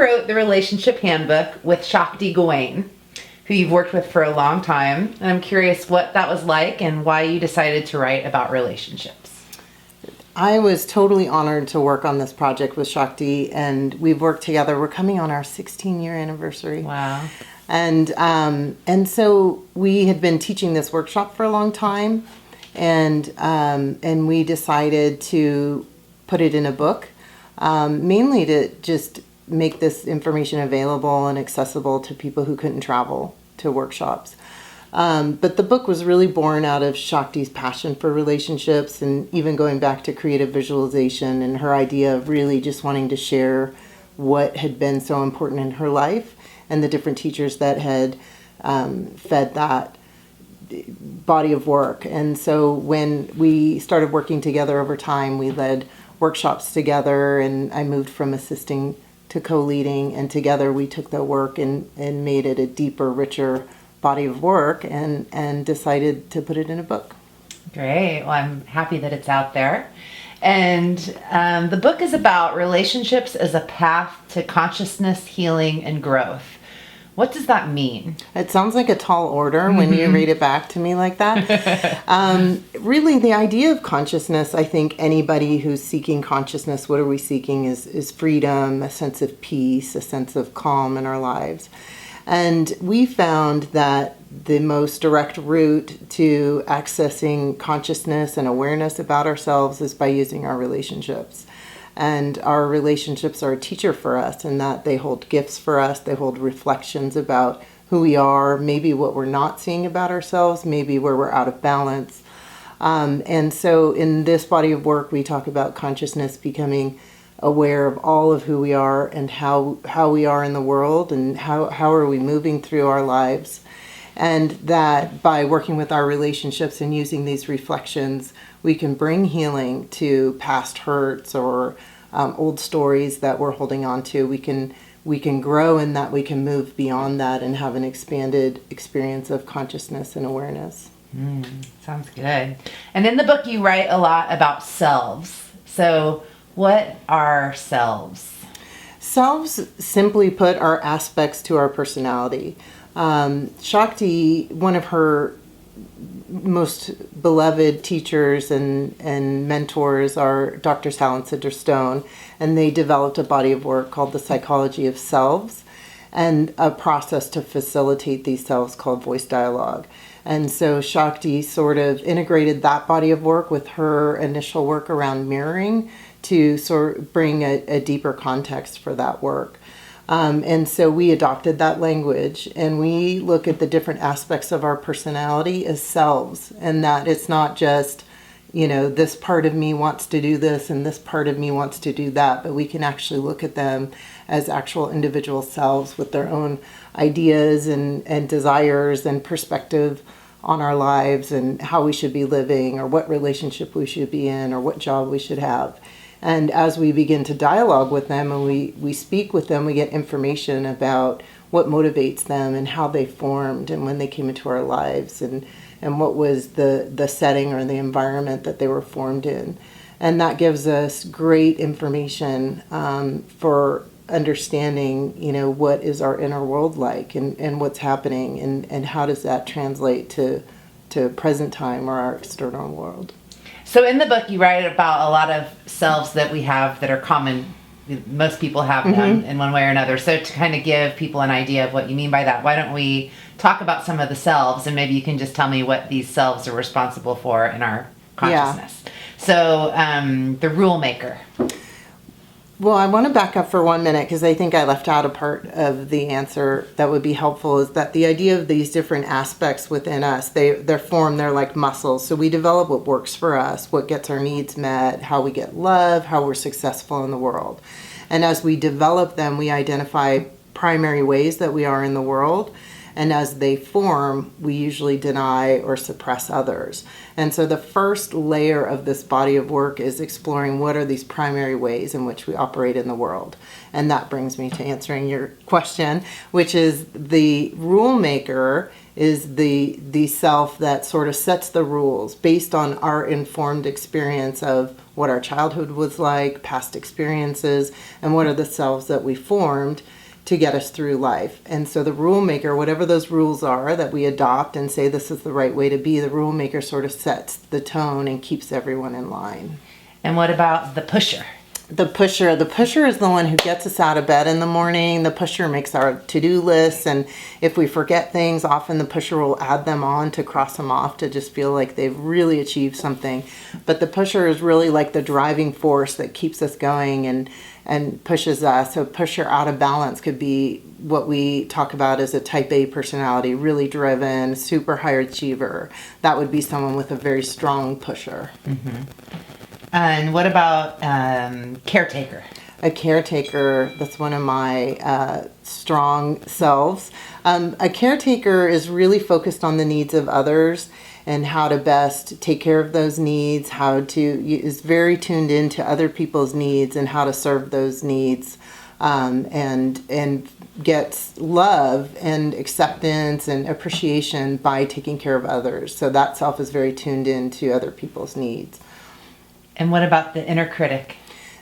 wrote the Relationship Handbook with Shakti Gawain, who you've worked with for a long time. And I'm curious what that was like and why you decided to write about relationships. I was totally honored to work on this project with Shakti, and we've worked together. We're coming on our 16-year anniversary. Wow. And so we had been teaching this workshop for a long time, and we decided to put it in a book, mainly to just make this information available and accessible to people who couldn't travel to workshops. But the book was really born out of Shakti's passion for relationships, and even going back to creative visualization and her idea of really just wanting to share what had been so important in her life and the different teachers that had fed that body of work. And so when we started working together over time, we led workshops together, and I moved from assisting to co-leading, and together we took the work and made it a deeper, richer body of work, and decided to put it in a book. Great. Well, I'm happy that it's out there. And the book is about relationships as a path to consciousness, healing, and growth. What does that mean? It sounds like a tall order when you read it back to me like that. Really, the idea of consciousness, I think anybody who's seeking consciousness, what are we seeking, is freedom, a sense of peace, a sense of calm in our lives. And we found that the most direct route to accessing consciousness and awareness about ourselves is by using our relationships. And our relationships are a teacher for us, in that they hold gifts for us, they hold reflections about who we are, maybe what we're not seeing about ourselves, maybe where we're out of balance. And so in this body of work, we talk about consciousness becoming aware of all of who we are and how we are in the world, and how are we moving through our lives. And that by working with our relationships and using these reflections, we can bring healing to past hurts or old stories that we're holding on to. We can grow in that, we can move beyond that and have an expanded experience of consciousness and awareness. Sounds good. And in the book, you write a lot about selves. So what are selves? Selves, simply put, are aspects to our personality. Shakti, one of her most beloved teachers and mentors, are Dr. Sal and Sidra Stone, and they developed a body of work called The Psychology of Selves, and a process to facilitate these selves called voice dialogue. And so Shakti sort of integrated that body of work with her initial work around mirroring to sort of bring a deeper context for that work. And so we adopted that language, and we look at the different aspects of our personality as selves, and that it's not just, this part of me wants to do this and this part of me wants to do that, but we can actually look at them as actual individual selves with their own ideas and desires and perspective on our lives and how we should be living, or what relationship we should be in, or what job we should have. And as we begin to dialogue with them and we speak with them, we get information about what motivates them and how they formed and when they came into our lives, and what was the setting or the environment that they were formed in. And that gives us great information for understanding, what is our inner world like, and what's happening, and how does that translate to present time or our external world. So in the book, you write about a lot of selves that we have that are common. Most people have them in one way or another. So to kind of give people an idea of what you mean by that, why don't we talk about some of the selves, and maybe you can just tell me what these selves are responsible for in our consciousness. Yeah. So the rule maker. Well, I want to back up for 1 minute, because I think I left out a part of the answer that would be helpful, is that the idea of these different aspects within us, they're formed, they're like muscles. So we develop what works for us, what gets our needs met, how we get love, how we're successful in the world. And as we develop them, we identify primary ways that we are in the world. And as they form, we usually deny or suppress others. And so the first layer of this body of work is exploring what are these primary ways in which we operate in the world. And that brings me to answering your question, which is the rule maker is the self that sort of sets the rules based on our informed experience of what our childhood was like, past experiences, and what are the selves that we formed to get us through life. And so the rule maker, whatever those rules are that we adopt and say this is the right way to be, the rule maker sort of sets the tone and keeps everyone in line. And what about the pusher? The pusher is the one who gets us out of bed in the morning. The pusher makes our to-do lists, and if we forget things, often the pusher will add them on to cross them off to just feel like they've really achieved something. But the pusher is really like the driving force that keeps us going and pushes us. So pusher out of balance could be what we talk about as a type A personality, really driven, super high achiever. That would be someone with a very strong pusher. Mm-hmm. And what about caretaker? A caretaker, that's one of my strong selves. A caretaker is really focused on the needs of others and how to best take care of those needs, is very tuned into other people's needs and how to serve those needs, and gets love and acceptance and appreciation by taking care of others. So that self is very tuned into other people's needs. And what about the inner critic?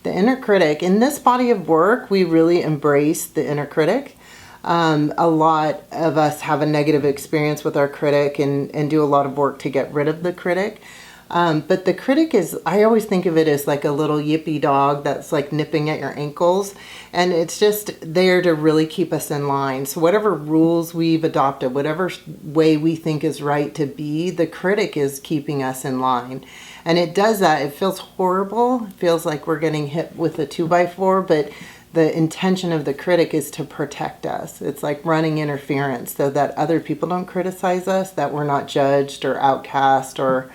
The inner critic. In this body of work, we really embrace the inner critic. A lot of us have a negative experience with our critic and do a lot of work to get rid of the critic. But the critic I always think of it as like a little yippy dog that's like nipping at your ankles. And it's just there to really keep us in line. So whatever rules we've adopted, whatever way we think is right to be, the critic is keeping us in line. And it does that. It feels horrible. It feels like we're getting hit with a 2x4, but the intention of the critic is to protect us. It's like running interference so that other people don't criticize us, that we're not judged or outcast or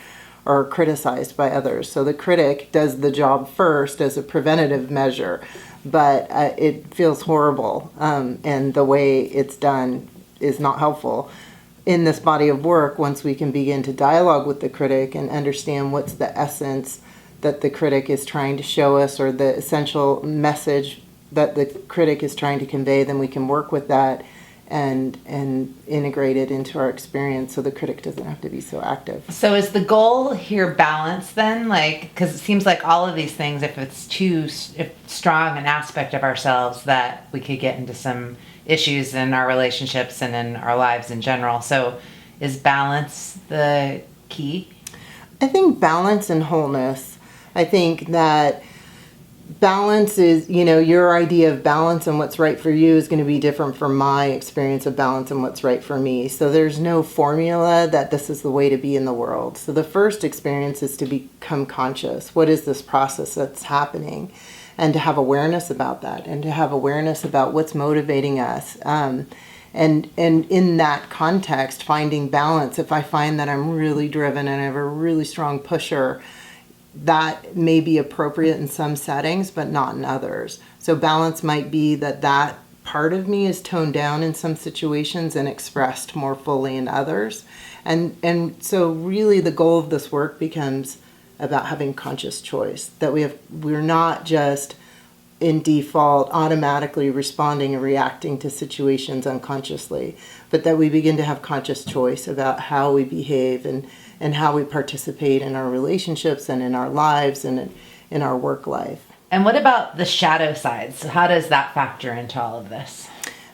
criticized by others. So the critic does the job first as a preventative measure, but it feels horrible, and the way it's done is not helpful. In this body of work, once we can begin to dialogue with the critic and understand what's the essence that the critic is trying to show us or the essential message that the critic is trying to convey, then we can work with that and integrate it into our experience so the critic doesn't have to be so active. So is the goal here balance then? Like, because it seems like all of these things, if it's too strong an aspect of ourselves, that we could get into some issues in our relationships and in our lives in general. So is balance the key? I think balance and wholeness. I think that balance is, your idea of balance and what's right for you is going to be different from my experience of balance and what's right for me. So there's no formula that this is the way to be in the world. So the first experience is to become conscious. What is this process that's happening? And to have awareness about that, and to have awareness about what's motivating us. And in that context, finding balance. If I find that I'm really driven and I have a really strong pusher, that may be appropriate in some settings, but not in others. So balance might be that part of me is toned down in some situations and expressed more fully in others. And so really the goal of this work becomes about having conscious choice, that we're not just in default automatically responding and reacting to situations unconsciously, but that we begin to have conscious choice about how we behave and how we participate in our relationships and in our lives and in our work life. And what about the shadow sides? How does that factor into all of this?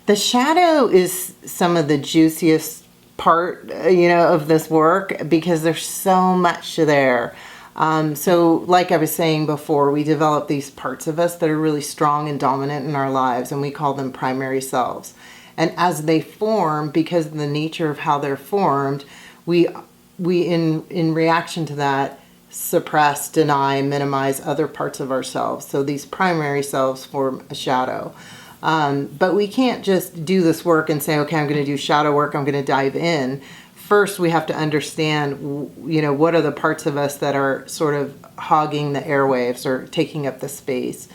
The shadow is some of the juiciest part, of this work, because there's so much there. So like I was saying before, we develop these parts of us that are really strong and dominant in our lives, and we call them primary selves. And as they form, because of the nature of how they're formed, we in reaction to that, suppress, deny, minimize other parts of ourselves. So these primary selves form a shadow. But we can't just do this work and say, okay, I'm going to do shadow work, I'm going to dive in. First, we have to understand, what are the parts of us that are sort of hogging the airwaves or taking up the space.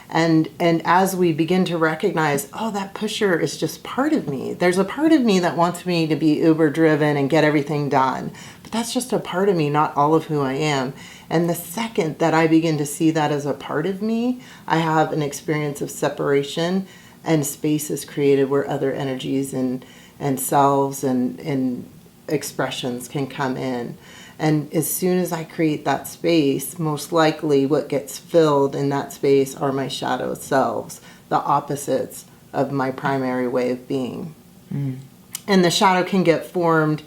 And as we begin to recognize, that pusher is just part of me. There's a part of me that wants me to be uber driven and get everything done. But that's just a part of me, not all of who I am. And the second that I begin to see that as a part of me, I have an experience of separation, and space is created where other energies and selves and expressions can come in. And as soon as I create that space, most likely what gets filled in that space are my shadow selves, the opposites of my primary way of being. And the shadow can get formed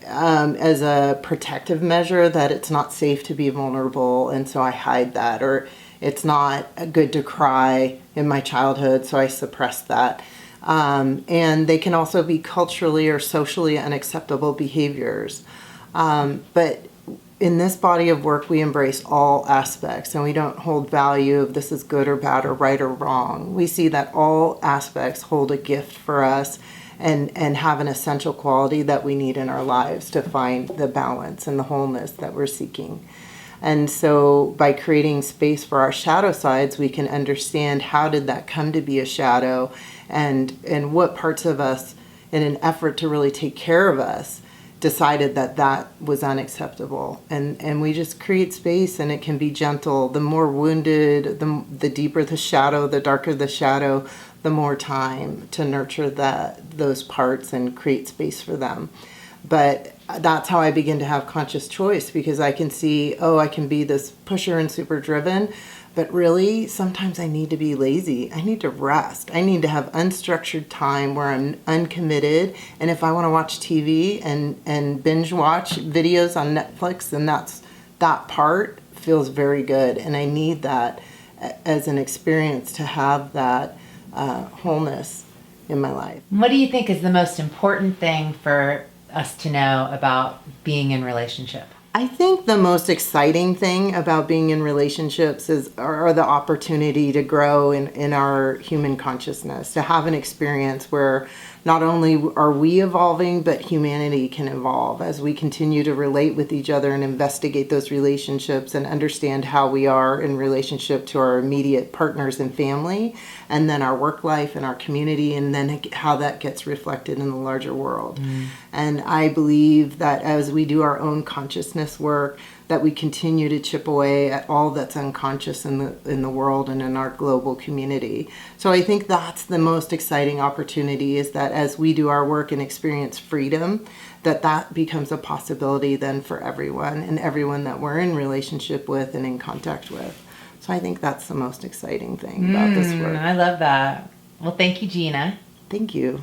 as a protective measure, that it's not safe to be vulnerable, and so I hide that, or it's not good to cry in my childhood, so I suppress that. And they can also be culturally or socially unacceptable behaviors. But in this body of work, we embrace all aspects, and we don't hold value of this is good or bad or right or wrong. We see that all aspects hold a gift for us and have an essential quality that we need in our lives to find the balance and the wholeness that we're seeking. And so by creating space for our shadow sides, we can understand how did that come to be a shadow, and what parts of us, in an effort to really take care of us, decided that that was unacceptable. And we just create space, and it can be gentle. The more wounded, the deeper the shadow, the darker the shadow, the more time to nurture those parts and create space for them. But that's how I begin to have conscious choice, because I can see, I can be this pusher and super driven, but really sometimes I need to be lazy. I need to rest. I need to have unstructured time where I'm uncommitted. And if I want to watch TV and binge watch videos on Netflix, then that part feels very good. And I need that as an experience to have that wholeness in my life. What do you think is the most important thing for us to know about being in relationship? I think the most exciting thing about being in relationships are the opportunity to grow in our human consciousness, to have an experience where not only are we evolving, but humanity can evolve as we continue to relate with each other and investigate those relationships and understand how we are in relationship to our immediate partners and family, and then our work life and our community, and then how that gets reflected in the larger world. And I believe that as we do our own consciousness work, that we continue to chip away at all that's unconscious in the world and in our global community. So I think that's the most exciting opportunity, is that as we do our work and experience freedom, that becomes a possibility then for everyone, and everyone that we're in relationship with and in contact with. So I think that's the most exciting thing about this work. I love that. Well, thank you, Gina. Thank you.